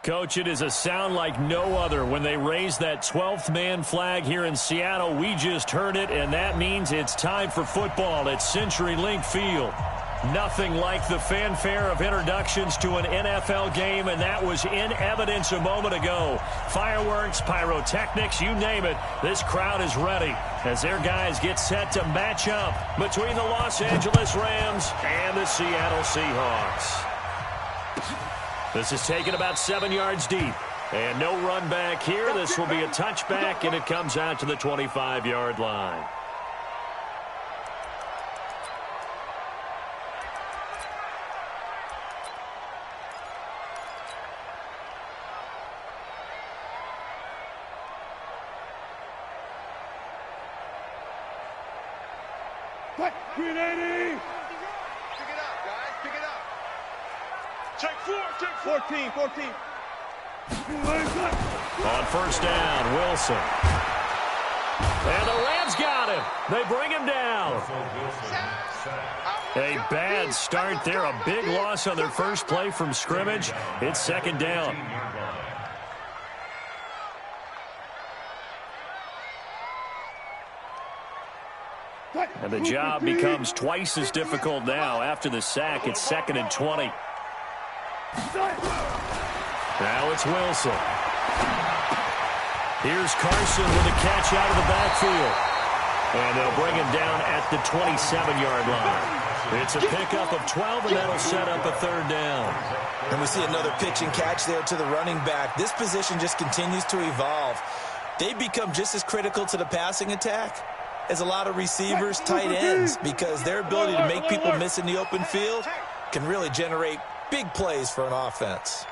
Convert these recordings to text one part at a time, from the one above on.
Coach, it is a sound like no other when they raise that 12th man flag here in Seattle. We just heard it, and that means it's time for football at CenturyLink Field. Nothing like the fanfare of introductions to an NFL game, and that was in evidence a moment ago. Fireworks, pyrotechnics, you name it. This crowd is ready as their guys get set to match up between the Los Angeles Rams and the Seattle Seahawks. This is taken about 7 yards deep. And no run back here. This will be a touchback, and it comes out to the 25-yard line. Green 80! Pick it up, guys. Pick it up. Check 14. On first down, Wilson. And the Rams got him. They bring him down. A bad start there. A big loss on their first play from scrimmage. It's second down. And the job becomes twice as difficult now after the sack. It's 2nd and 20. Now it's Wilson. Here's Carson with a catch out of the backfield. And they'll bring him down at the 27-yard line. It's a pickup of 12, and that'll set up a third down. And we see another pitch and catch there to the running back. This position just continues to evolve. They become just as critical to the passing attack as a lot of receivers, tight ends, because their ability to make people miss in the open field can really generate big plays for an offense.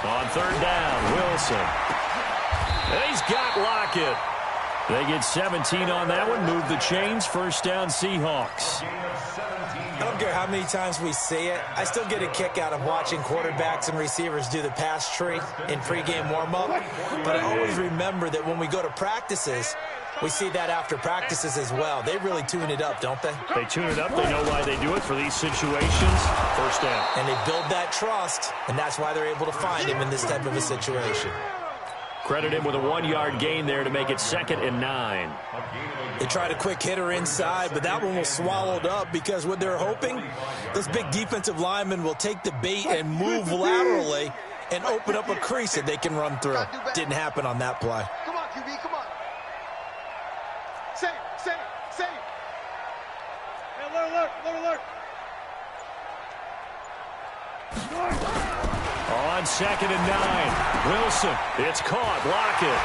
On third down, Wilson. And he's got Lockett. They get 17 on that one. Move the chains. First down, Seahawks. I don't care how many times we see it. I still get a kick out of watching quarterbacks and receivers do the pass tree in pregame warm-up. But I always remember that when we go to practices, we see that after practices as well. They really tune it up, don't they? They tune it up. They know why they do it for these situations. First down. And they build that trust, and that's why they're able to find him in this type of a situation. Credit him with a 1-yard gain there to make it 2nd and 9. They tried a quick hitter inside, but that one was swallowed up because what they're hoping, this big defensive lineman will take the bait and move laterally and open up a crease that they can run through. Didn't happen on that play. Come on, QB, come on. Save. Hey, alert. On 2nd and 9, Wilson. It's caught. Lockett.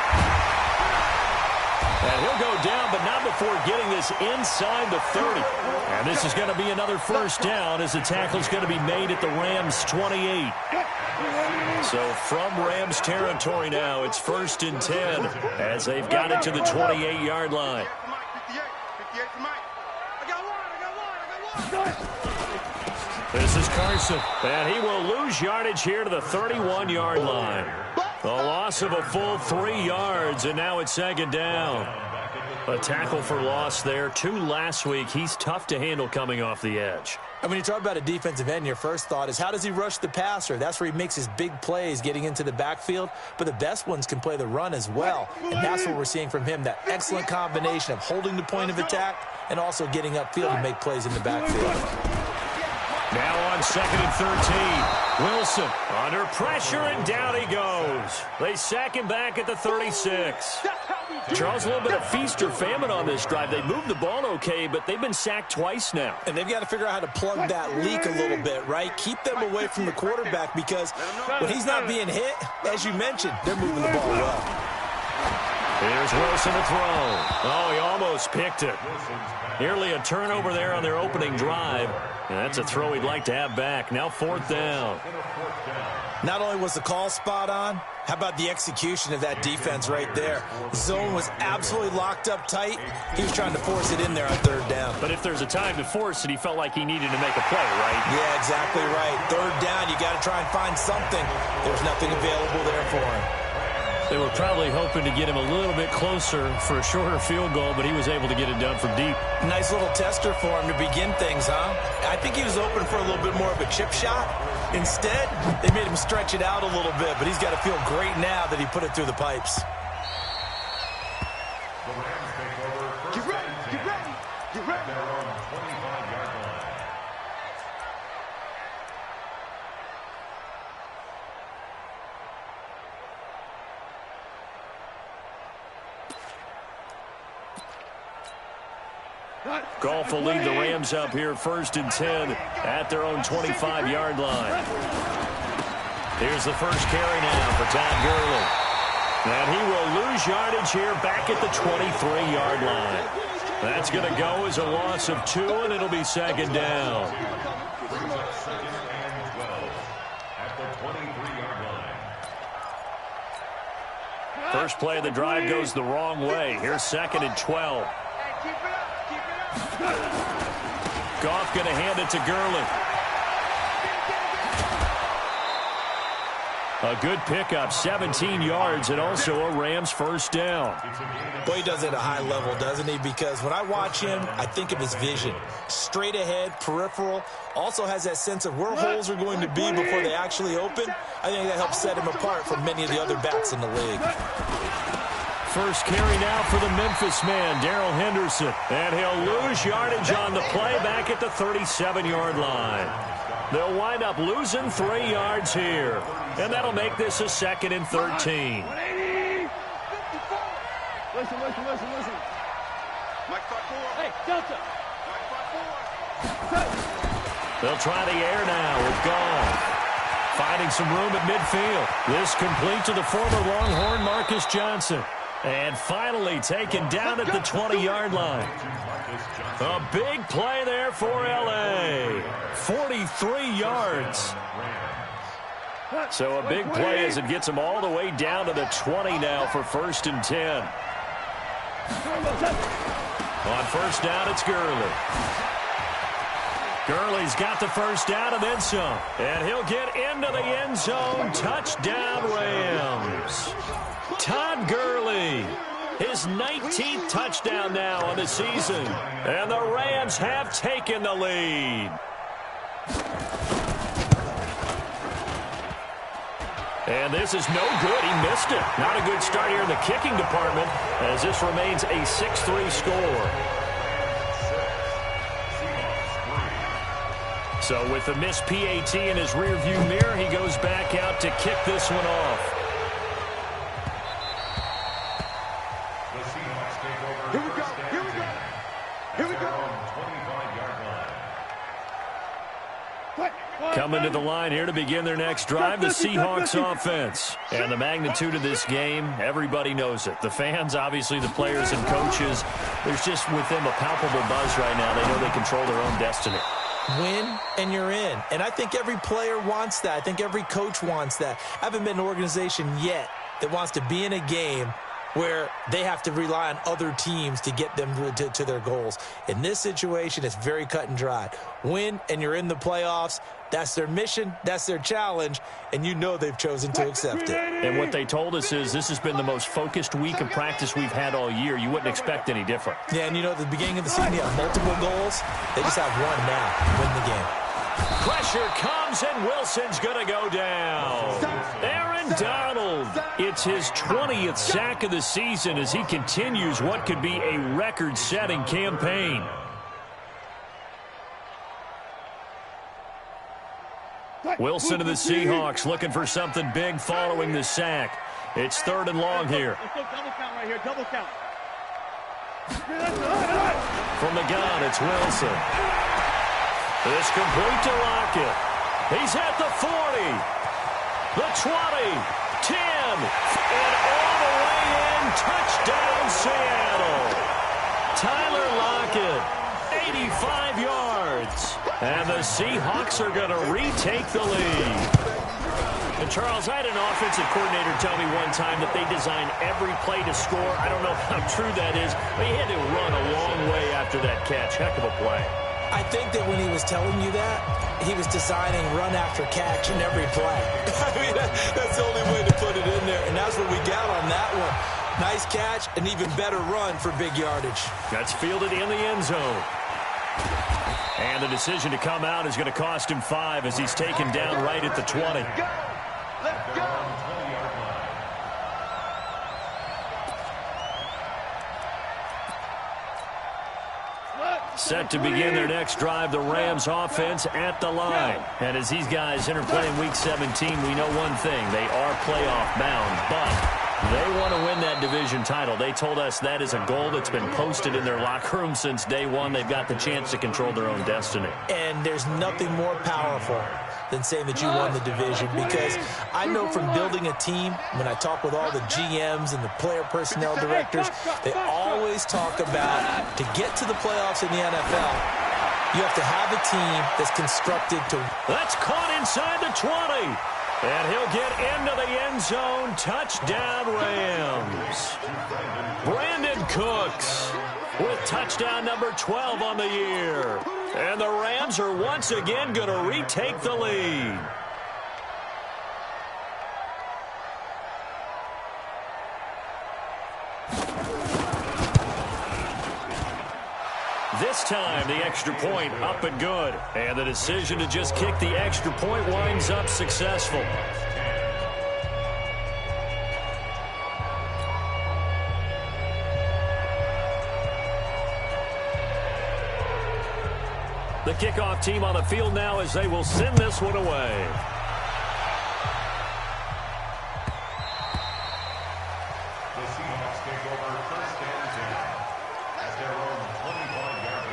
And he'll go down, but not before getting this inside the 30. And this is going to be another first down as the tackle's going to be made at the Rams' 28. So from Rams territory now, it's 1st and 10 as they've got it to the 28-yard line. 58 for Mike. I got one. This is Carson, and he will lose yardage here to the 31-yard line. A loss of a full 3 yards, and now it's 2nd down. A tackle for loss there. 2 last week. He's tough to handle coming off the edge. And when you talk about a defensive end, your first thought is how does he rush the passer? That's where he makes his big plays getting into the backfield. But the best ones can play the run as well. And that's what we're seeing from him, that excellent combination of holding the point of attack and also getting upfield to make plays in the backfield. Now on 2nd and 13, Wilson under pressure, and down he goes. They sack him back at the 36. Charles, a little bit of feast or famine on this drive. They moved the ball okay, but they've been sacked twice now. And they've got to figure out how to plug that leak a little bit, right? Keep them away from the quarterback because when he's not being hit, as you mentioned, they're moving the ball well. Here's Wilson to throw. Oh, he almost picked it. Nearly a turnover there on their opening drive. And that's a throw he'd like to have back. Now 4th down. Not only was the call spot on, how about the execution of that defense right there? Zone was absolutely locked up tight. He was trying to force it in there on 3rd down. But if there's a time to force it, he felt like he needed to make a play, right? Yeah, exactly right. 3rd down, you got to try and find something. There's nothing available there for him. They were probably hoping to get him a little bit closer for a shorter field goal, but he was able to get it done from deep. Nice little tester for him to begin things, huh? I think he was open for a little bit more of a chip shot. Instead, they made him stretch it out a little bit, but he's got to feel great now that he put it through the pipes. Get ready, get ready, get ready. They're on the 25-yard line. Goff will lead the Rams up here 1st and 10 at their own 25-yard line. Here's the first carry now for Todd Gurley. And he will lose yardage here back at the 23-yard line. That's going to go as a loss of 2, and it'll be 2nd down. Brings up 2nd and 12 at the 23-yard line. First play of the drive goes the wrong way. Here's 2nd and 12. Goff going to hand it to Gurley. A good pickup, 17 yards, and also a Rams first down. Boy, he does it at a high level, doesn't he? Because when I watch him, I think of his vision. Straight ahead, peripheral. Also has that sense of where holes are going to be before they actually open. I think that helps set him apart from many of the other backs in the league. First carry now for the Memphis man, Darrell Henderson. And he'll lose yardage on the play back at the 37-yard line. They'll wind up losing 3 yards here. And that'll make this a 2nd and 13. Listen. Mike 5-4. Hey, Delta. Mike 5-4. They'll try the air now with Goff. Finding some room at midfield. This complete to the former Longhorn Marcus Johnson. And finally taken down at the 20-yard line. A big play there for L.A. 43 yards. So a big play as it gets them all the way down to the 20 now for 1st and 10. On first down, it's Gurley. Gurley's got the first down and then some. And he'll get into the end zone. Touchdown, Rams. Todd Gurley, his 19th touchdown now on the season. And the Rams have taken the lead. And this is no good. He missed it. Not a good start here in the kicking department as this remains a 6-3 score. So with the missed PAT in his rearview mirror, he goes back out to kick this one off. Coming to the line here to begin their next drive, the Seahawks offense. And the magnitude of this game, everybody knows it. The fans, obviously the players and coaches. There's just with them a palpable buzz right now. They know they control their own destiny. Win and you're in. And I think every player wants that. I think every coach wants that. I haven't been in an organization yet that wants to be in a game where they have to rely on other teams to get them to their goals. In this situation, it's very cut and dry. Win, and you're in the playoffs. That's their mission. That's their challenge. And you know they've chosen to accept it. And what they told us is this has been the most focused week of practice we've had all year. You wouldn't expect any different. Yeah, and you know, at the beginning of the season, you have multiple goals. They just have one now to win the game. Pressure comes, and Wilson's going to go down. Aaron Donald. It's his 20th sack of the season as he continues what could be a record-setting campaign. Wilson of the Seahawks looking for something big following the sack. It's 3rd and long here. Let's go double count right here, double count. From the gun, it's Wilson. It's complete to Lockett. He's at the 40, the 20, 10, and all the way in. Touchdown, Seattle. Tyler Lockett, 85 yards. And the Seahawks are going to retake the lead. And, Charles, I had an offensive coordinator tell me one time that they design every play to score. I don't know how true that is, but he had to run a long way after that catch. Heck of a play. I think that when he was telling you that, he was designing run after catch in every play. I mean, that's the only way to put it in there, and that's what we got on that one. Nice catch, an even better run for big yardage. That's fielded in the end zone. And the decision to come out is going to cost him 5 as he's taken down right at the 20. Let's go. Set to begin their next drive, the Rams offense at the line. And as these guys enter play in Week 17, we know one thing. They are playoff bound, but they want to win that division title. They told us that is a goal that's been posted in their locker room since day one. They've got the chance to control their own destiny. And there's nothing more powerful than saying that you won the division, because I know from building a team, when I talk with all the GMs and the player personnel directors, they always talk about to get to the playoffs in the NFL, you have to have a team that's constructed to. That's caught inside the 20. And he'll get into the end zone. Touchdown, Rams. Brandon Cooks with touchdown number 12 on the year. And the Rams are once again going to retake the lead. This time, the extra point up and good. And the decision to just kick the extra point winds up successful. The kickoff team on the field now as they will send this one away. The Seahawks take over first and 10 at their own 25-yard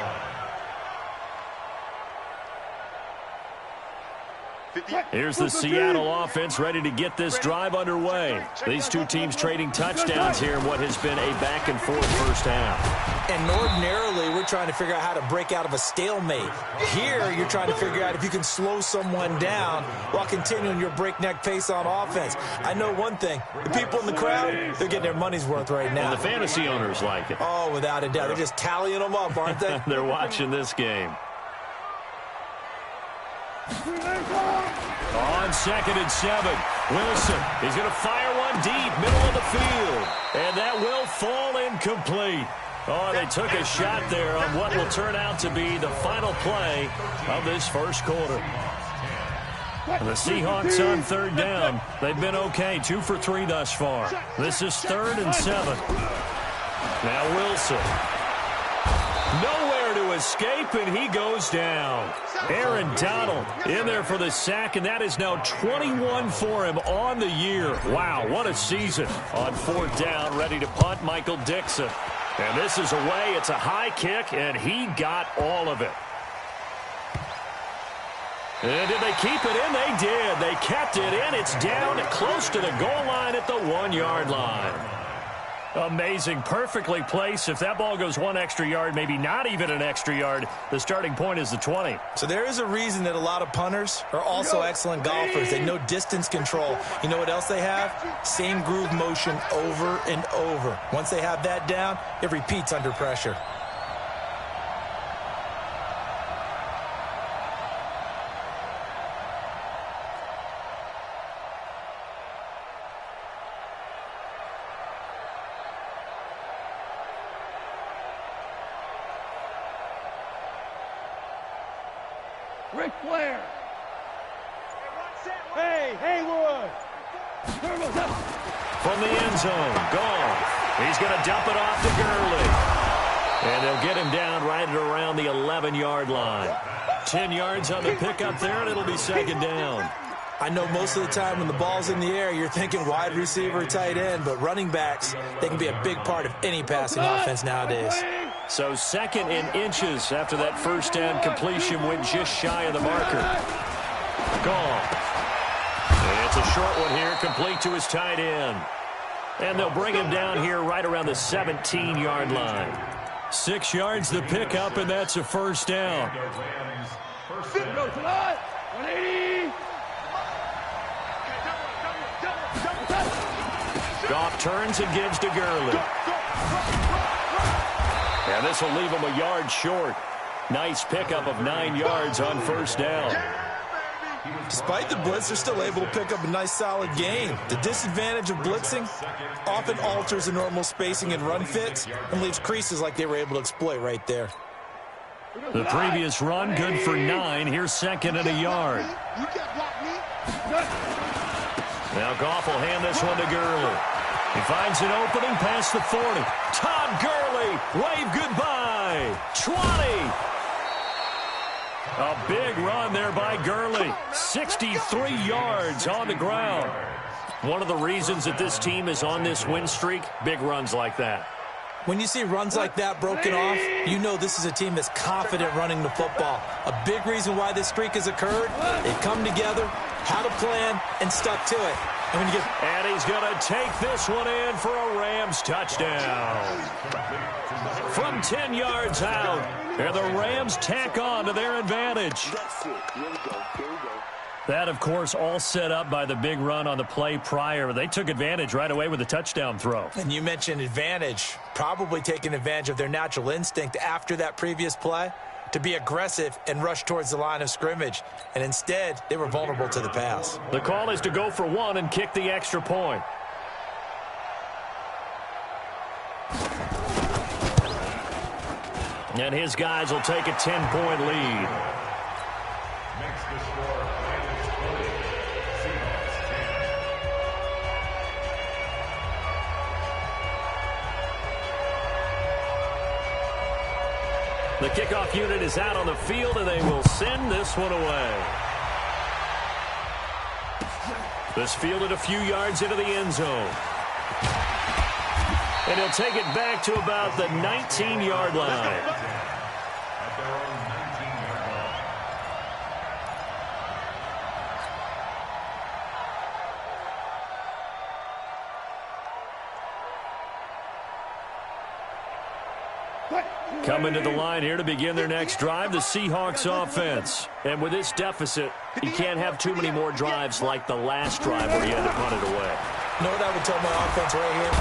line. Here's the Seattle offense ready to get this drive underway. These two teams trading touchdowns here in what has been a back-and-forth first half. And ordinarily, we're trying to figure out how to break out of a stalemate. Here, you're trying to figure out if you can slow someone down while continuing your breakneck pace on offense. I know one thing. The people in the crowd, they're getting their money's worth right now. And the fantasy owners like it. Oh, without a doubt. They're just tallying them up, aren't they? They're watching this game. On 2nd and 7, Wilson is going to fire one deep, middle of the field. And that will fall incomplete. Oh, they took a shot there on what will turn out to be the final play of this first quarter. And the Seahawks on 3rd down. They've been okay, 2 for 3 thus far. This is 3rd and 7. Now Wilson. Nowhere to escape, and he goes down. Aaron Donald in there for the sack, and that is now 21 for him on the year. Wow, what a season. On 4th down, ready to punt, Michael Dixon. And this is away. It's a high kick, and he got all of it. And did they keep it in? They did. They kept it in. It's down close to the goal line at the 1-yard line. Amazing. Perfectly placed. If that ball goes 1 extra yard, maybe not even an extra yard, the starting point is the 20. So there is a reason that a lot of punters are also excellent golfers. They know distance control. You know what else they have? Same groove motion over and over. Once they have that down, it repeats under pressure. Ric Flair. Hey, Haywood. From the end zone, Goff. He's going to dump it off to Gurley. And they'll get him down right at around the 11-yard line. 10 yards on the pickup there, and it'll be 2nd down. I know most of the time when the ball's in the air, you're thinking wide receiver, tight end, but running backs, they can be a big part of any passing offense nowadays. So 2nd in inches after that first down completion went just shy of the marker. Goff. It's a short one here, complete to his tight end. And they'll bring him down here right around the 17-yard line. 6 yards the pickup, and that's a first down. Goff turns and gives to Gurley. And this will leave him a yard short. Nice pickup of 9 yards on first down. Despite the blitz, they're still able to pick up a nice solid gain. The disadvantage of blitzing often alters the normal spacing and run fits and leaves creases like they were able to exploit right there. The previous run good for 9. Here's second and a yard. Now Goff will hand this one to Gurley. He finds an opening past the 40. Todd Gurley, wave goodbye. 20. A big run there by Gurley. 63 yards on the ground. One of the reasons that this team is on this win streak, big runs like that. When you see runs like that broken off, you know this is a team that's confident running the football. A big reason why this streak has occurred, they've come together, had a plan, and stuck to it. And he's going to take this one in for a Rams touchdown. From 10 yards out, and the Rams tack on to their advantage. That, of course, all set up by the big run on the play prior. They took advantage right away with the touchdown throw. And you mentioned advantage, probably taking advantage of their natural instinct after that previous play to be aggressive and rush towards the line of scrimmage. And instead, they were vulnerable to the pass. The call is to go for one and kick the extra point. And his guys will take a 10-point lead. Makes the score -20. Seahawks 10. The kickoff unit is out on the field, and they will send this one away. This fielded a few yards into the end zone. And he'll take it back to about the 19-yard line. At their own 19-yard line. Coming to the line here to begin their next drive, the Seahawks offense. And with this deficit, you can't have too many more drives like the last drive where you had to punt it away. You know what I would tell my offense right here?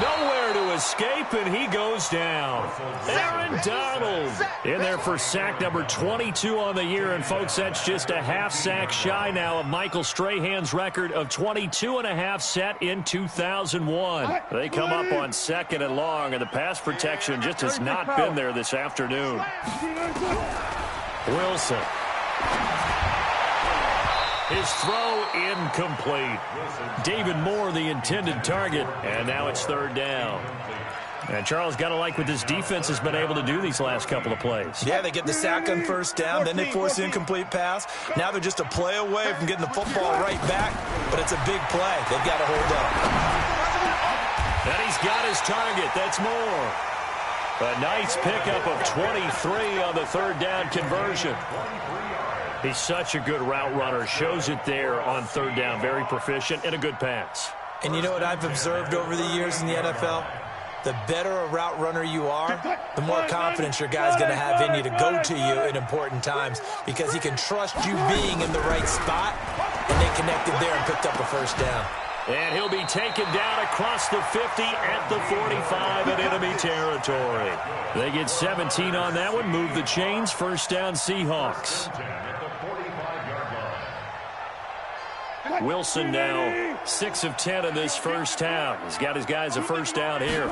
Nowhere to escape, and he goes down. Aaron Donald in there for sack number 22 on the year. And, folks, that's just a half sack shy now of Michael Strahan's record of 22.5 set in 2001. They come up on second and long, and the pass protection just has not been there this afternoon. Wilson. His throw incomplete. David Moore, the intended target, and now it's third down. And Charles, got to like what this defense has been able to do these last couple of plays. Yeah, they get the sack on first down, then they force the incomplete pass. Now they're just a play away from getting the football right back, but it's a big play. They've got to hold up. And he's got his target. That's Moore. A nice pickup of 23 on the third down conversion. He's such a good route runner. Shows it there on third down. Very proficient and a good pass. And you know what I've observed over the years in the NFL? The better a route runner you are, the more confidence your guy's going to have in you to go to you in important times because he can trust you being in the right spot, and they connected there and picked up a first down. And he'll be taken down across the 50 at the 45 in enemy territory. They get 17 on that one. Move the chains. First down, Seahawks. Wilson now 6 of 10 in this first half. He's got his guys a first down here.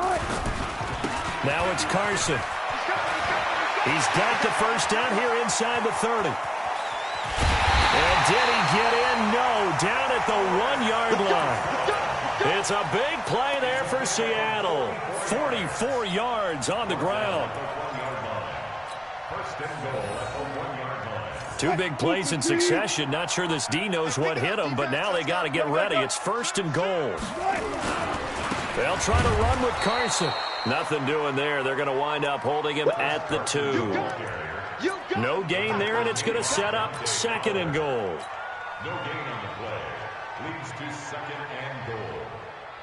Now it's Carson. He's got the first down here inside the 30. And did he get in? No, down at the 1-yard line. It's a big play there for Seattle. 44 yards on the ground. Two big plays in succession. Not sure this D knows what hit him, but now they got to get ready. It's first and goal. They'll try to run with Carson. Nothing doing there. They're going to wind up holding him at the 2. No gain there, and it's going to set up second and goal. No gain on the play. Leads to second and goal.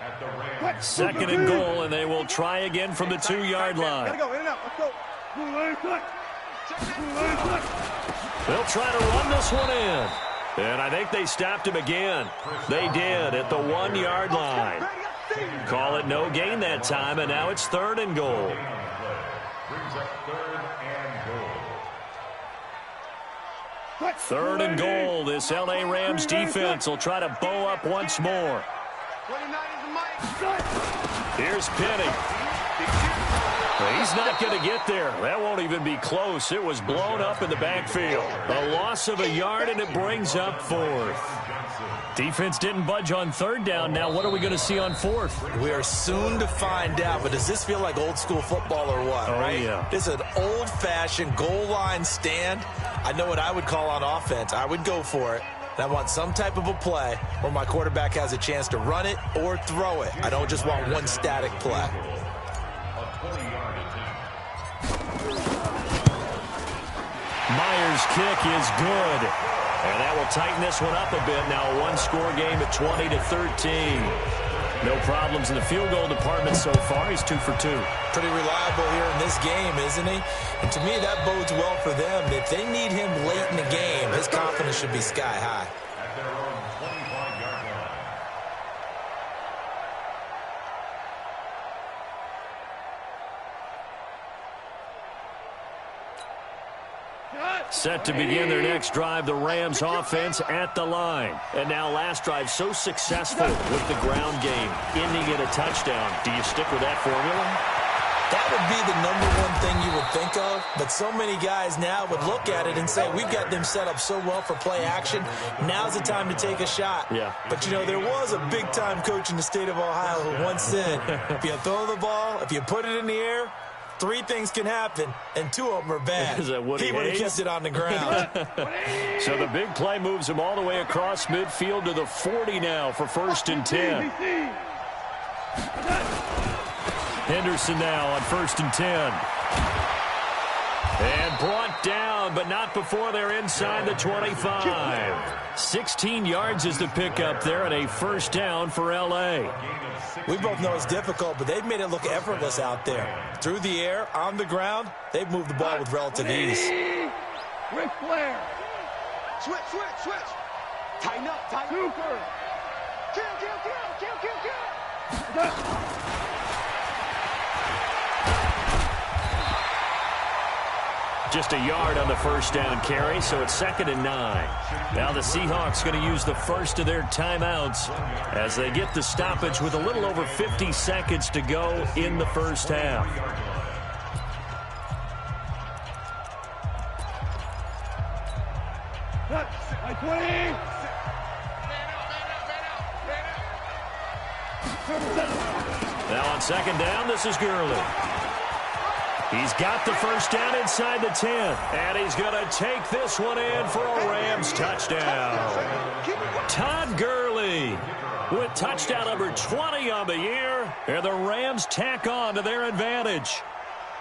At the Rams. Second and goal, and they will try again from the 2-yard line. Gotta go, in and out. Let's go. They'll try to run this one in. And I think they stopped him again. They did at the 1-yard line. Call it no gain that time, and now it's third and goal. Brings up third and goal. Third and goal. This L.A. Rams defense will try to bow up once more. Here's Penny. He's not going to get there. That won't even be close. It was blown up in the backfield. A loss of a yard, and it brings up fourth. Defense didn't budge on third down. Now what are we going to see on fourth? We are soon to find out, but does this feel like old school football or what, right? Yeah. This is an old-fashioned goal line stand. I know what I would call on offense. I would go for it. And I want some type of a play where my quarterback has a chance to run it or throw it. I don't just want one static play. Myers' kick is good. And that will tighten this one up a bit. Now a one-score game at 20-13. No problems in the field goal department so far. He's 2 for 2. Pretty reliable here in this game, isn't he? And to me, that bodes well for them. If they need him late in the game, his confidence should be sky high. At their own 25-yard line. Set to begin their next drive, the Rams offense at the line. And now last drive so successful with the ground game, ending in a touchdown. Do you stick with that formula? That would be the number one thing you would think of, but so many guys now would look at it and say, we've got them set up so well for play action, now's the time to take a shot. Yeah. But, you know, there was a big-time coach in the state of Ohio who once said, if you throw the ball, if you put it in the air, 3 things can happen, and 2 of them are bad. Is that Woody He would have Hayes? kept it on the ground. So the big play moves him all the way across midfield to the 40 now for 1st and 10. Henderson now on 1st and 10. And brought down, but not before they're inside the 25. 16 yards is the pickup there, and a 1st down for L.A. We both know it's difficult, but they've made it look effortless out there. Through the air, on the ground, they've moved the ball with relative ease. Ric Flair. Switch, switch, switch. Tighten up, tighten up. Super. Kill. Just a yard on the 1st down carry, so it's 2nd and 9. Now the Seahawks going to use the first of their timeouts as they get the stoppage with a little over 50 seconds to go in the first half. Now on 2nd down, this is Gurley. He's got the 1st down inside the 10, and he's going to take this one in for a Rams touchdown. Todd Gurley with touchdown number 20 on the year, and the Rams tack on to their advantage.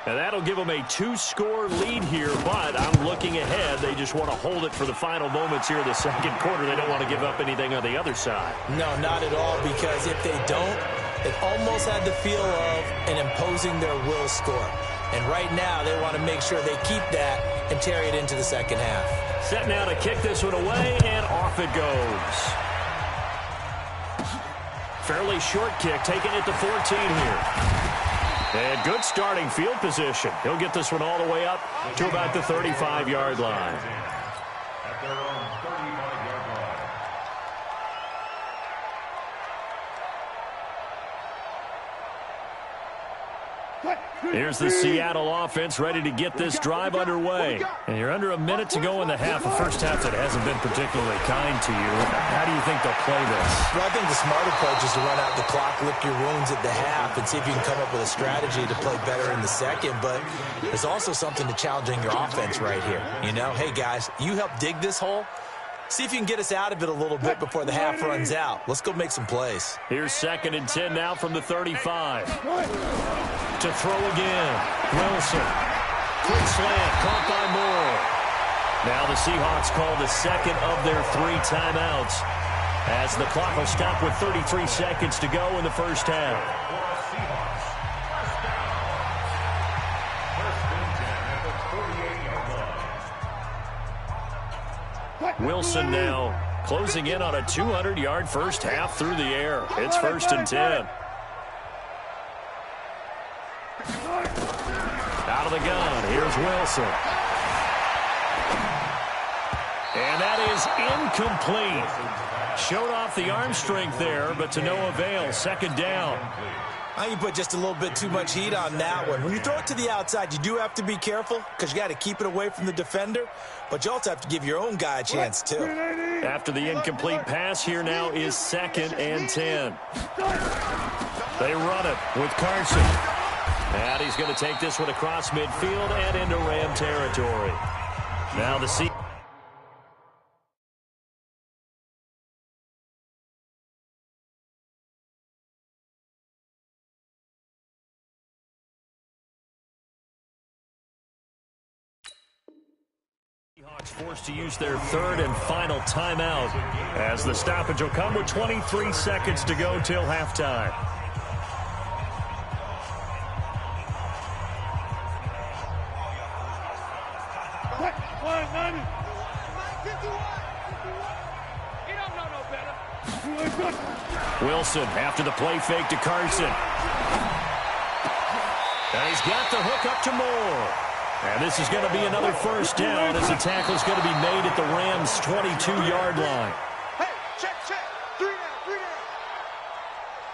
And that'll give them a 2-score lead here, but I'm looking ahead. They just want to hold it for the final moments here in the 2nd quarter. They don't want to give up anything on the other side. No, not at all, because if they don't, it almost had the feel of an imposing their will score. And right now, they want to make sure they keep that and carry it into the 2nd half. Set now to kick this one away, and off it goes. Fairly short kick, taking it to 14 here. And good starting field position. He'll get this one all the way up to about the 35-yard line. At their own 35-yard line. Here's the Seattle offense ready to get this drive underway. And you're under a minute to go in the half. A first half that hasn't been particularly kind to you. How do you think they'll play this? Well, I think the smart approach is to run out the clock, lick your wounds at the half, and see if you can come up with a strategy to play better in the 2nd. But there's also something to challenging your offense right here. You know, hey, guys, you help dig this hole. See if you can get us out of it a little bit before the half runs out. Let's go make some plays. Here's 2nd and 10 now from the 35. To throw again. Wilson. Quick slant. Caught by Moore. Now the Seahawks call the 2nd of their 3 timeouts as the clock will stop with 33 seconds to go in the first half. Wilson now closing in on a 200-yard first half through the air. It's 1st and 10. Out of the gun, here's Wilson. And that is incomplete. Showed off the arm strength there, but to no avail. Second down. I think you put just a little bit too much heat on that one. When you throw it to the outside, you do have to be careful because you got to keep it away from the defender, but you also have to give your own guy a chance, too. After the incomplete pass, here now is 2nd and 10. They run it with Carson. And he's going to take this one across midfield and into Ram territory. Now the Seahawks forced to use their 3rd and final timeout as the stoppage will come with 23 seconds to go till halftime. Wilson after the play fake to Carson. And he's got the hook up to Moore. And this is going to be another first down as the tackle is going to be made at the Rams' 22-yard line. Hey, check. 3 down.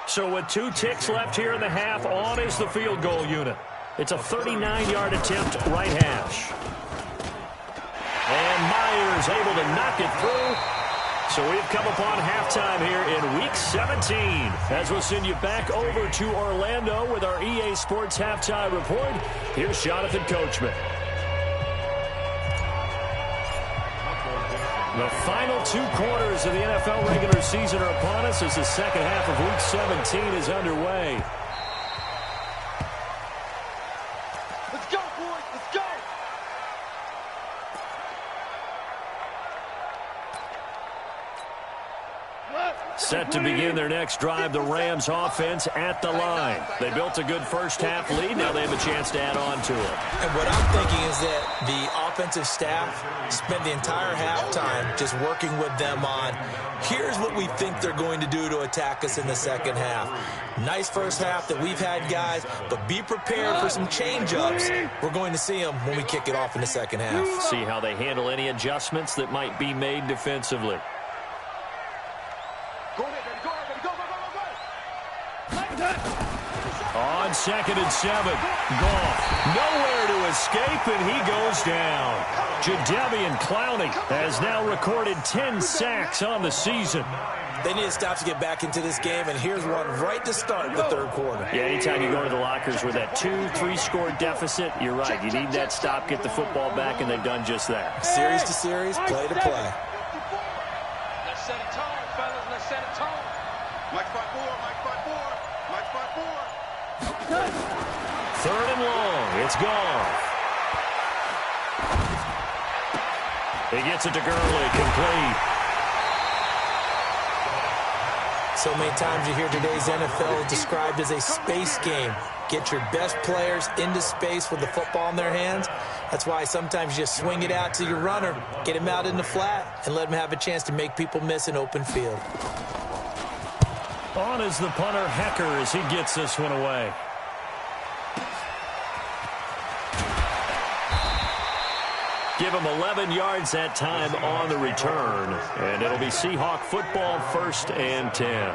So with 2 ticks left here in the half, on is the field goal unit. It's a 39-yard attempt right hash. And Myers able to knock it through. So we've come upon halftime here in Week 17 as we'll send you back over to Orlando with our EA Sports Halftime Report. Here's Jonathan Coachman. The final 2 quarters of the NFL regular season are upon us as the second half of Week 17 is underway. Let's go, boys. Let's go. Set to begin their next drive, the Rams offense at the line. They built a good first half lead. Now they have a chance to add on to it. And what I'm thinking is that the offensive staff spent the entire halftime just working with them on, here's what we think they're going to do to attack us in the second half. Nice first half that we've had, guys, but be prepared for some change-ups. We're going to see them when we kick it off in the second half. See how they handle any adjustments that might be made defensively. On 2nd and 7, Goff nowhere to escape, and he goes down. Jadeveon Clowney has now recorded 10 sacks on the season. They need to stop to get back into this game, and here's one right to start the third quarter. Yeah, anytime you go to the lockers with that 2-3 score deficit, you're right. You need that stop, get the football back, and they've done just that. Series to series, play to play. Let's set a tone, fellas. Let's set a tone. Mike 5-4. 3rd and long. It's Goff. He gets it to Gurley, complete. So many times you hear today's NFL described as a space game. Get your best players into space with the football in their hands. That's why sometimes you just swing it out to your runner, get him out in the flat, and let him have a chance to make people miss an open field. On is the punter, Hecker, as he gets this one away. Give him 11 yards that time on the return. And it'll be Seahawk football, 1st and 10.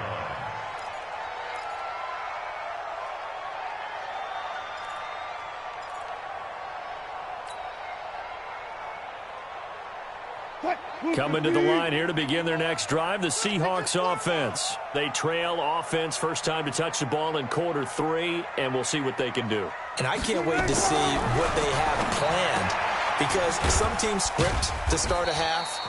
Coming to the line here to begin their next drive, the Seahawks offense. They trail offense, first time to touch the ball in quarter 3, and we'll see what they can do. And I can't wait to see what they have planned, because some teams script to start a half.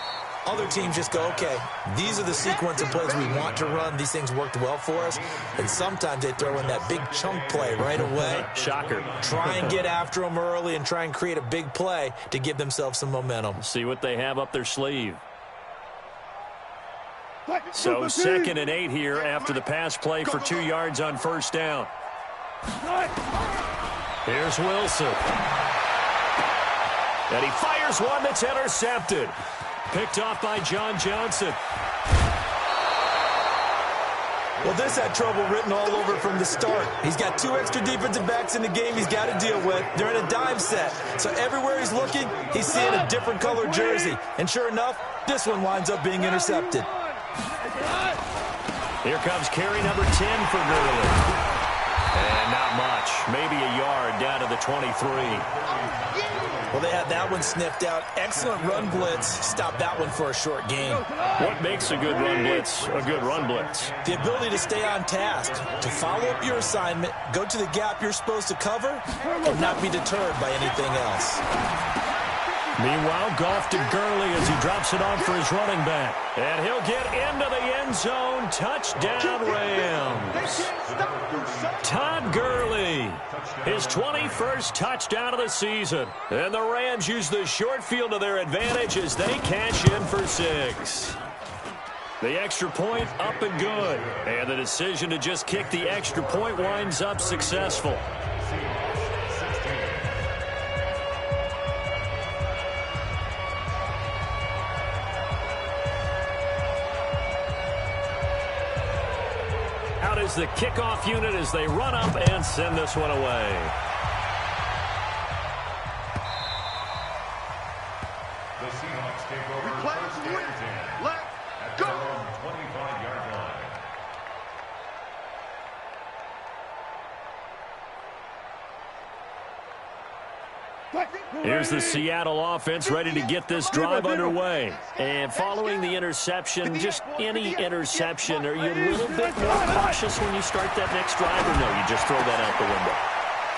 Other teams just go, okay, these are the sequence of plays we want to run. These things worked well for us. And sometimes they throw in that big chunk play right away. Shocker. Try and get after them early and try and create a big play to give themselves some momentum. See what they have up their sleeve. So 2nd and 8 here after the pass play for 2 yards on first down. Here's Wilson. And he fires one that's intercepted. Picked off by John Johnson. Well, this had trouble written all over it from the start. He's got 2 extra defensive backs in the game he's got to deal with. They're in a dime set. So everywhere he's looking, he's seeing a different colored jersey. And sure enough, this one winds up being intercepted. Here comes carry number 10 for Gurley. And not much. Maybe a yard down to the 23. Well, they had that one sniffed out. Excellent run blitz. Stopped that one for a short gain. What makes a good run blitz a good run blitz? The ability to stay on task, to follow up your assignment, go to the gap you're supposed to cover, and not be deterred by anything else. Meanwhile, Goff to Gurley as he drops it off for his running back. And he'll get into the end zone. Touchdown, Rams. Todd Gurley, his 21st touchdown of the season. And the Rams use the short field to their advantage as they cash in for 6. The extra point up and good. And the decision to just kick the extra point winds up successful. Out is the kickoff unit as they run up and send this one away. The Seahawks take over first and 10 at their own 25-yard line. Here's the Seattle offense ready to get this drive underway. And following the interception, just any interception, are you a little bit more cautious when you start that next drive, or no, you just throw that out the window?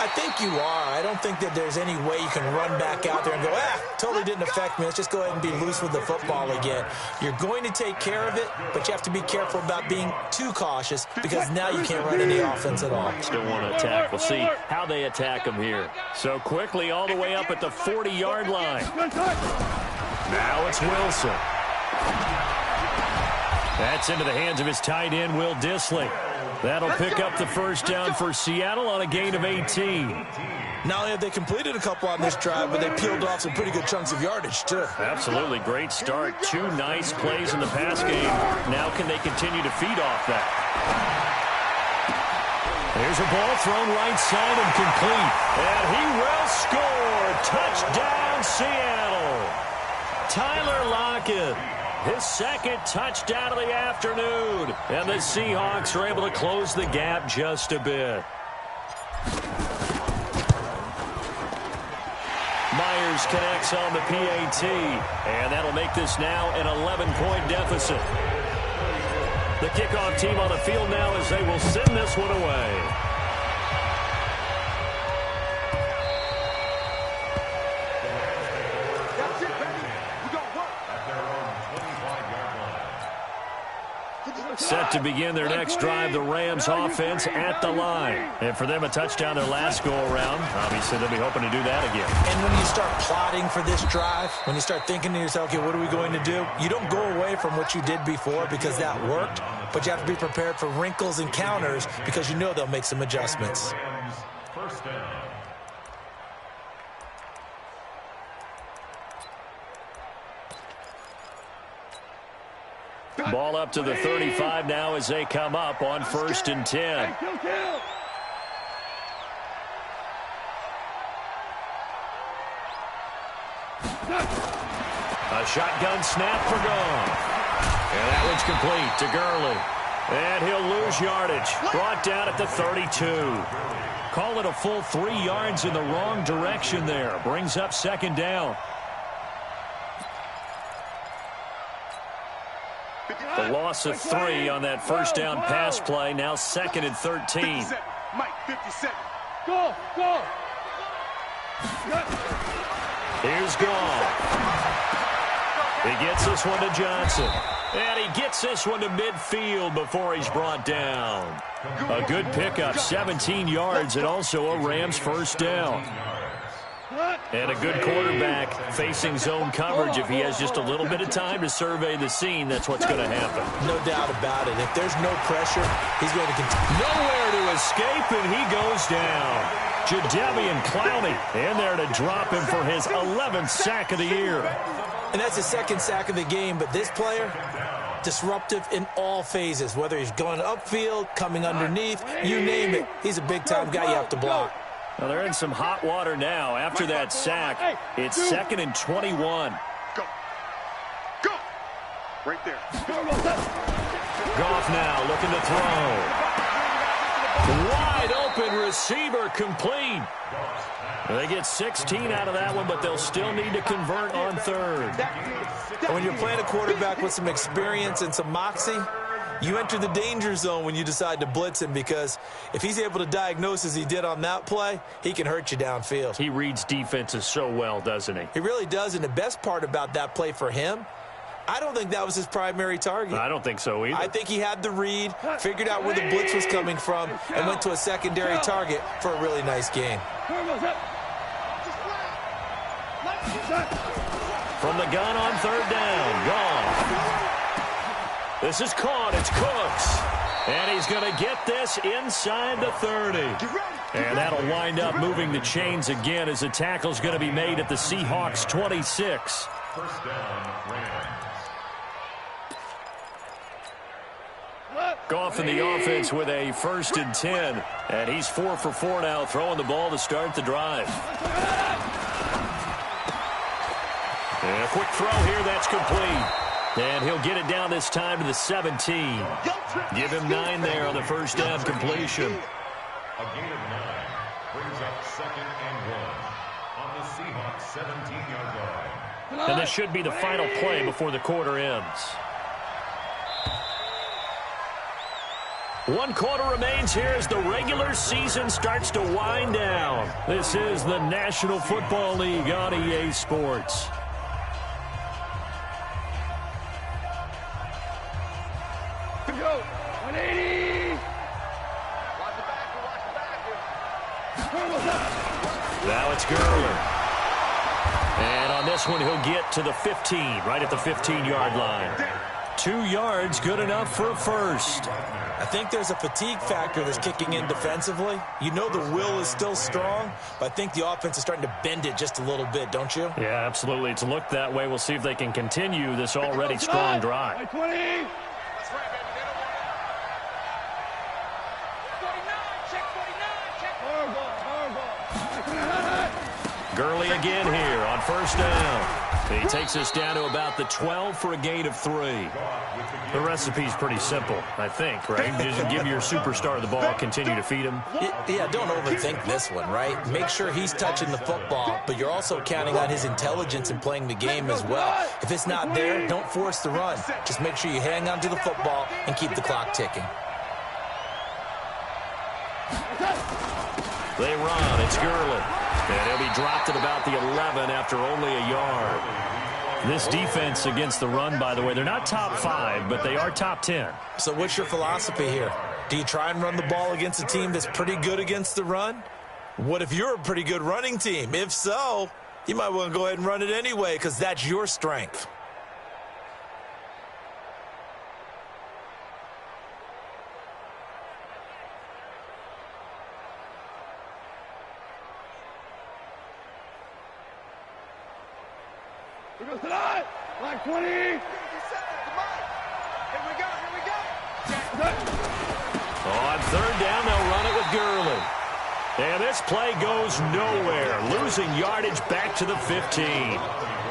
I think you are. I don't think that there's any way you can run back out there and go, totally didn't affect me. Let's just go ahead and be loose with the football again. You're going to take care of it, but you have to be careful about being too cautious because now you can't run any offense at all. Still want to attack. We'll see how they attack them here. So quickly all the way up at the 40-yard line. Now it's Wilson. That's into the hands of his tight end, Will Dissly. That'll pick up the first down for Seattle on a gain of 18. Not only have they completed a couple on this drive, but they peeled off some pretty good chunks of yardage, too. Absolutely. Great start. 2 nice plays in the pass game. Now can they continue to feed off that? There's a ball thrown right side and complete. And he will score. Touchdown, Seattle. Tyler Lockett. His second touchdown of the afternoon. And the Seahawks are able to close the gap just a bit. Myers connects on the PAT. And that'll make this now an 11-point deficit. The kickoff team on the field now as they will send this one away. Set to begin their next drive, the Rams offense at the line. And for them, a touchdown their last go-around. Obviously, they'll be hoping to do that again. And when you start plotting for this drive, when you start thinking to yourself, okay, what are we going to do? You don't go away from what you did before because that worked, but you have to be prepared for wrinkles and counters because you know they'll make some adjustments. First down. Ball up to the 35 now as they come up on 1st and 10. A shotgun snap for Goff. And that one's complete to Gurley. And he'll lose yardage. Brought down at the 32. Call it a full 3 yards in the wrong direction there. Brings up 2nd down. The loss of 3 on that first down pass play. Now 2nd and 13. Mike, 57. Go, go. Here's Goff. He gets this one to Johnson. And he gets this one to midfield before he's brought down. A good pickup, 17 yards, and also a Rams first down. And a good quarterback facing zone coverage. If he has just a little bit of time to survey the scene, that's what's going to happen. No doubt about it. If there's no pressure, he's going to continue. Nowhere to escape, and he goes down. Jadeveon Clowney in there to drop him for his 11th sack of the year. And that's his 2nd sack of the game, but this player, Disruptive in all phases, whether he's going upfield, coming underneath, you name it. He's a big-time guy you have to block. Well, they're in some hot water now. After that sack, it's 2nd and 21. Go. Go. Right there. Goff now looking to throw. Wide open receiver complete. They get 16 out of that one, but they'll still need to convert on 3rd. And when you're playing a quarterback with some experience and some moxie, you enter the danger zone when you decide to blitz him, because if he's able to diagnose as he did on that play, he can hurt you downfield. He reads defenses so well, doesn't he? He really does, and the best part about that play for him, I don't think that was his primary target. I don't think so either. I think he had the read, figured out where the blitz was coming from, and went to a secondary target for a really nice gain. From the gun on 3rd down, Goff. This is caught. It's Cooks. And he's going to get this inside the 30. And that'll wind up moving the chains again as the tackle's going to be made at the Seahawks 26. First down, Rams. Goff in the offense with a 1st and 10. And he's 4 for 4 now, throwing the ball to start the drive. And a quick throw here, that's complete. And he'll get it down this time to the 17. Give him 9 there on the first down completion. A gain of 9 brings up 2nd and 1 on the Seahawks 17-yard line. And this should be the final play before the quarter ends. 1 quarter remains here as the regular season starts to wind down. This is the National Football League on EA Sports. Go. 180. Now it's Gurley. And on this one, he'll get to the 15, right at the 15-yard line. 2 yards, good enough for a first. I think there's a fatigue factor that's kicking in defensively. You know the will is still strong, but I think the offense is starting to bend it just a little bit, don't you? Yeah, absolutely. It's looked that way. We'll see if they can continue this already strong drive. 20. Gurley again here on first down. He takes us down to about the 12 for a gain of 3. The recipe's pretty simple, I think, right? Just give your superstar the ball, continue to feed him. Yeah, don't overthink this one, right? Make sure he's touching the football, but you're also counting on his intelligence in playing the game as well. If it's not there, don't force the run. Just make sure you hang on to the football and keep the clock ticking. They run. It's Gurley. And he'll be dropped at about the 11 after only a yard. This defense against the run, by the way, they're not top 5, but they are top 10. So what's your philosophy here? Do you try and run the ball against a team that's pretty good against the run? What if you're a pretty good running team? If so, you might want to go ahead and run it anyway, because that's your strength. Here goes tonight. Line 20. Here we go. On third down, they'll run it with Gurley. And this play goes nowhere, losing yardage back to the 15.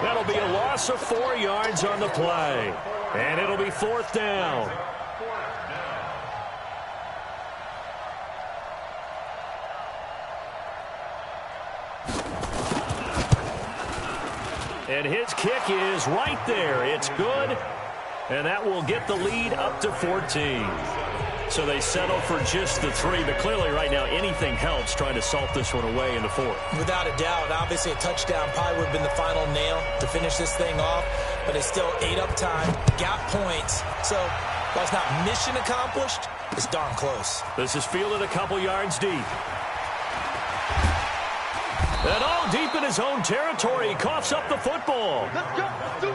That'll be a loss of 4 yards on the play. And it'll be 4th down. And his kick is right there. It's good. And that will get the lead up to 14. So they settle for just the 3. But clearly right now anything helps trying to salt this one away in the 4th. Without a doubt. Obviously a touchdown probably would have been the final nail to finish this thing off. But it's still 8 up time. Got points. So while it's not mission accomplished, it's darn close. This is fielded a couple yards deep. And all deep in his own territory. He coughs up the football. Let's go. Let's do it.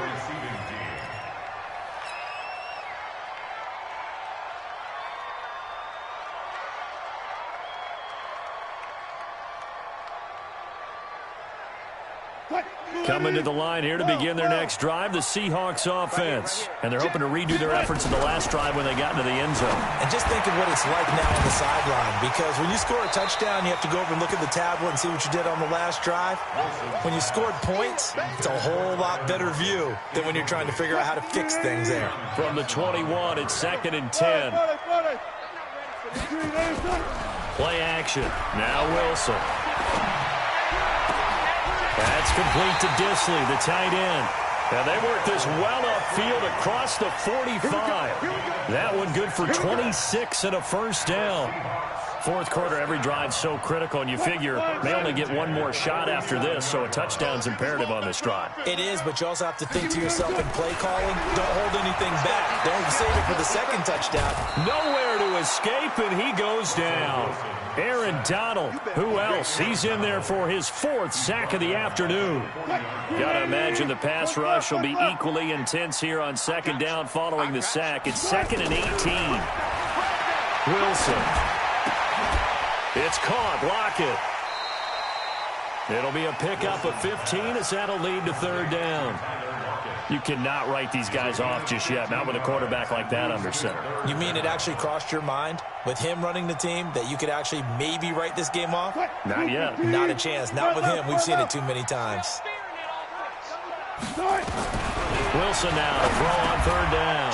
Move. Coming to the line here to begin their next drive, the Seahawks offense. And they're hoping to redo their efforts in the last drive when they got into the end zone. And just think of what it's like now on the sideline, because when you score a touchdown, you have to go over and look at the tablet and see what you did on the last drive. When you scored points, it's a whole lot better view than when you're trying to figure out how to fix things there. From the 21, it's 2nd and 10. Play action. Now Wilson. That's complete to Disley, the tight end. And they work this well upfield across the 45. That one good for 26 and a first down. Fourth quarter, every drive so critical, and you figure they only get one more shot after this, so a touchdown's imperative on this drive. It is, but you also have to think to yourself in play calling, don't hold anything back. Don't save it for the second touchdown. Nowhere to escape, and he goes down. Aaron Donald, who else? He's in there for his 4th sack of the afternoon. Got to imagine the pass rush will be equally intense here on 2nd down following the sack. It's 2nd and 18. Wilson. It's caught. Lockett. It'll be a pickup of 15 as that'll lead to 3rd down. You cannot write these guys off just yet, not with a quarterback like that under center. You mean it actually crossed your mind with him running the team that you could actually maybe write this game off? Not yet. Not a chance. Not with him. We've seen it too many times. Wilson now to throw on 3rd down.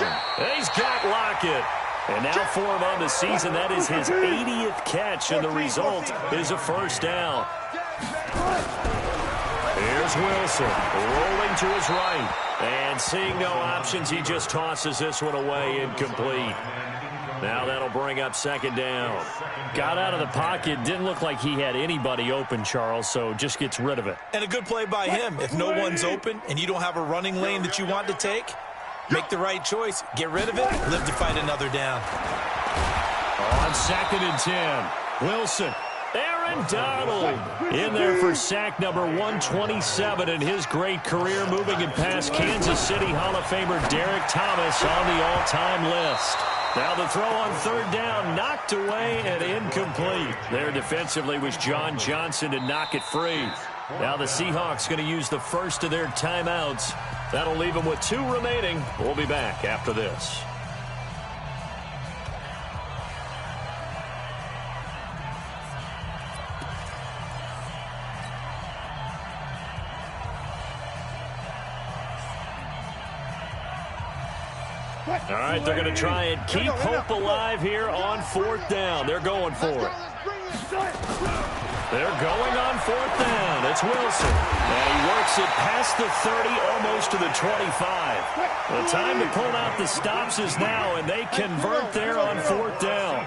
He's got Lockett. And now for him on the season, that is his 80th catch, and the result is a first down. Here's Wilson, rolling to his right. And seeing no options, he just tosses this one away, incomplete. Now that'll bring up 2nd down. Got out of the pocket, didn't look like he had anybody open, Charles, so just gets rid of it. And a good play by him. If no one's open and you don't have a running lane that you want to take, make the right choice. Get rid of it. Live to fight another down. On 2nd and 10, Wilson. Aaron Donald in there for sack number 127 in his great career, moving it past Kansas City Hall of Famer Derek Thomas on the all-time list. Now the throw on 3rd down, knocked away and incomplete. There defensively was John Johnson to knock it free. Now the Seahawks going to use the first of their timeouts. That'll leave them with 2 remaining. We'll be back after this. All right, they're going to try and keep hope alive here on 4th down. They're going for it. They're going on 4th down. It's Wilson. And he works it past the 30, almost to the 25. The time to pull out the stops is now, and they convert there on 4th down.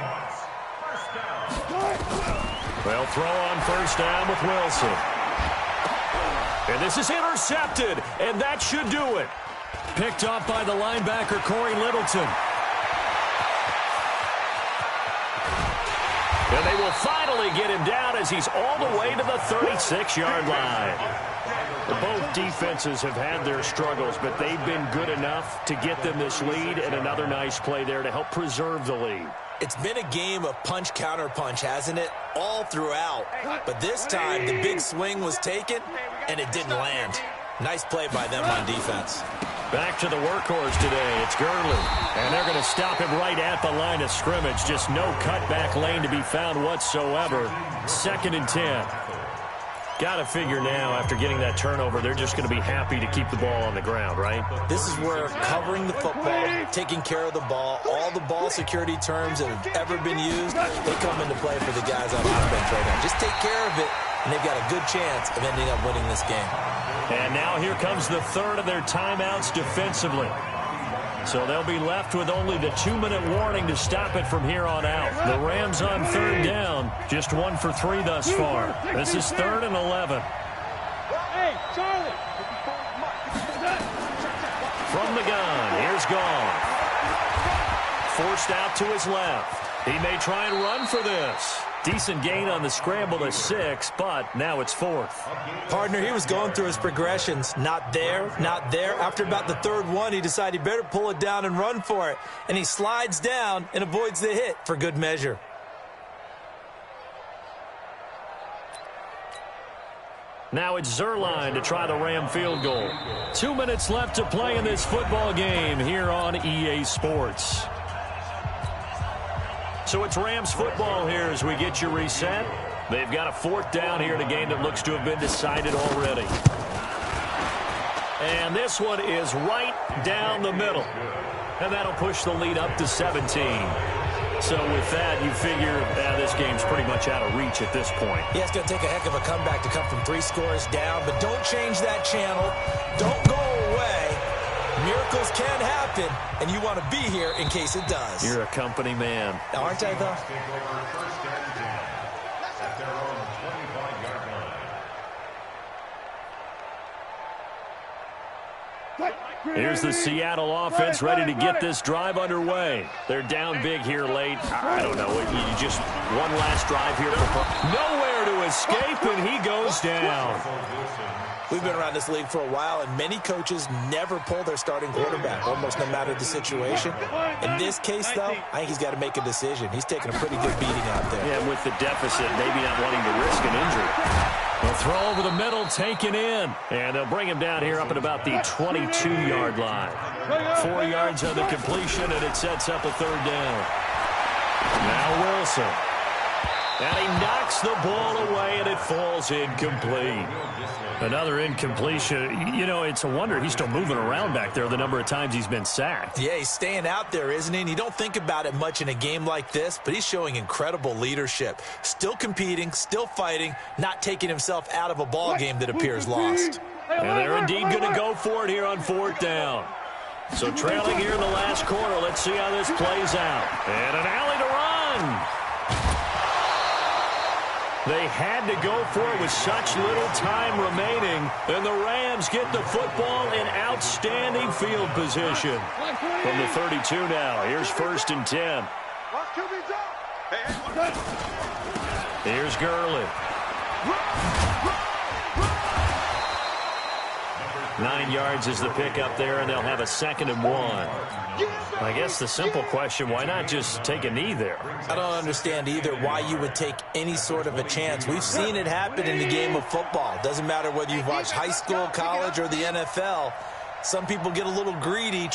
They'll throw on 1st down with Wilson. And this is intercepted, and that should do it. Picked off by the linebacker, Corey Littleton. And they will finally get him down as he's all the way to the 36-yard line. Both defenses have had their struggles, but they've been good enough to get them this lead, and another nice play there to help preserve the lead. It's been a game of punch-counter-punch, hasn't it? All throughout. But this time, the big swing was taken, and it didn't land. Nice play by them on defense. Back to the workhorse today. It's Gurley. And they're going to stop him right at the line of scrimmage. Just no cutback lane to be found whatsoever. 2nd and 10. Got to figure now, after getting that turnover, they're just going to be happy to keep the ball on the ground, right? This is where covering the football, taking care of the ball, all the ball security terms that have ever been used, they come into play for the guys on offense right now. Just take care of it, and they've got a good chance of ending up winning this game. And now here comes the 3rd of their timeouts defensively. So they'll be left with only the 2-minute warning to stop it from here on out. The Rams on 3rd down, just 1 for 3 thus far. This is 3rd and 11. Hey, Charlie. From the gun, here's Gone. Forced out to his left. He may try and run for this. Decent gain on the scramble to 6, but now it's 4th. Partner, he was going through his progressions. Not there, not there. After about the 3rd one, he decided he better pull it down and run for it. And he slides down and avoids the hit for good measure. Now it's Zerline to try the Ram field goal. 2 minutes left to play in this football game here on EA Sports. So it's Rams football here as we get you reset. They've got a 4th down here in a game that looks to have been decided already. And this one is right down the middle. And that'll push the lead up to 17. So with that, you figure this game's pretty much out of reach at this point. Yeah, it's going to take a heck of a comeback to come from 3 scores down. But don't change that channel. Don't go away. Miracles can happen, and you want to be here in case it does. You're a company man. Now, aren't I, though? Here's the Seattle offense ready to get this drive underway. They're down big here late. I don't know. You just one last drive here. Nowhere to escape, and he goes down. We've been around this league for a while, and many coaches never pull their starting quarterback, almost no matter the situation. In this case, though, I think he's got to make a decision. He's taking a pretty good beating out there. Yeah, with the deficit, maybe not wanting to risk an injury. They'll throw over the middle, taken in. And they'll bring him down here up at about the 22-yard line. 4 yards on the completion, and it sets up a 3rd down. Now Wilson. And he knocks the ball away, and it falls incomplete. Another incompletion. You know, it's a wonder he's still moving around back there the number of times he's been sacked. Yeah, he's staying out there, isn't he? And you don't think about it much in a game like this, but he's showing incredible leadership. Still competing, still fighting, not taking himself out of a ball game that appears lost. And they're indeed going to go for it here on 4th down. So trailing here in the last quarter, let's see how this plays out. And an alley to run. They had to go for it with such little time remaining, and the Rams get the football in outstanding field position. From the 32 now, here's 1st and 10. Here's Gurley. 9 yards is the pickup there, and they'll have a 2nd and 1. I guess the simple question, why not just take a knee there? I don't understand either why you would take any sort of a chance. We've seen it happen in the game of football. Doesn't matter whether you've watched high school, college, or the NFL. Some people get a little greedy.